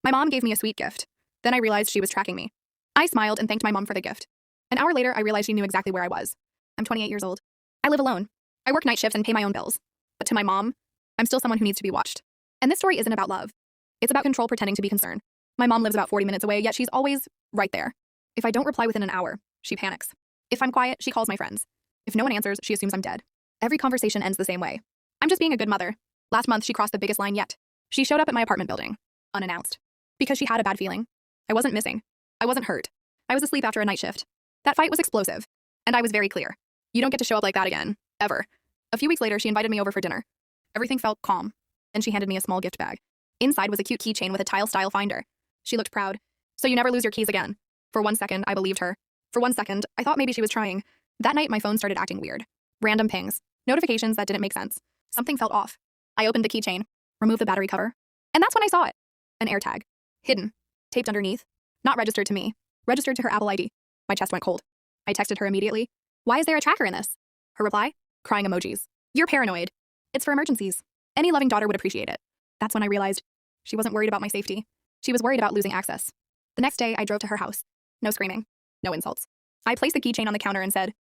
My mom gave me a sweet gift. Then I realized she was tracking me. I smiled and thanked my mom for the gift. An hour later, I realized she knew exactly where I was. I'm 28 years old. I live alone. I work night shifts and pay my own bills. But to my mom, I'm still someone who needs to be watched. And this story isn't about love. It's about control pretending to be concerned. My mom lives about 40 minutes away, yet she's always right there. If I don't reply within an hour, she panics. If I'm quiet, she calls my friends. If no one answers, she assumes I'm dead. Every conversation ends the same way. I'm just being a good mother. Last month, she crossed the biggest line yet. She showed up at my apartment building, unannounced. Because she had a bad feeling. I wasn't missing. I wasn't hurt. I was asleep after a night shift. That fight was explosive. And I was very clear. You don't get to show up like that again. Ever. A few weeks later, she invited me over for dinner. Everything felt calm. Then she handed me a small gift bag. Inside was a cute keychain with a tile-style finder. She looked proud. So you never lose your keys again. For 1 second, I believed her. For 1 second, I thought maybe she was trying. That night, my phone started acting weird. Random pings. Notifications that didn't make sense. Something felt off. I opened the keychain, removed the battery cover, and that's when I saw it. An AirTag. Hidden. Taped underneath. Not registered to me. Registered to her Apple ID. My chest went cold. I texted her immediately. Why is there a tracker in this? Her reply? Crying emojis. You're paranoid. It's for emergencies. Any loving daughter would appreciate it. That's when I realized she wasn't worried about my safety. She was worried about losing access. The next day, I drove to her house. No screaming. No insults. I placed the keychain on the counter and said,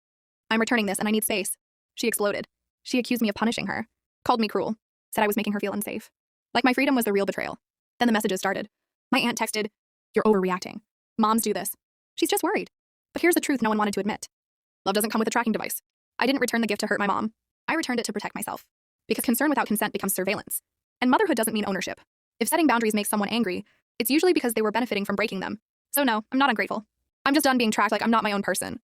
I'm returning this and I need space. She exploded. She accused me of punishing her. Called me cruel. Said I was making her feel unsafe. Like my freedom was the real betrayal. Then the messages started. My aunt texted, You're overreacting. Moms do this. She's just worried. But here's the truth no one wanted to admit. Love doesn't come with a tracking device. I didn't return the gift to hurt my mom. I returned it to protect myself. Because concern without consent becomes surveillance. And motherhood doesn't mean ownership. If setting boundaries makes someone angry, it's usually because they were benefiting from breaking them. So no, I'm not ungrateful. I'm just done being tracked like I'm not my own person.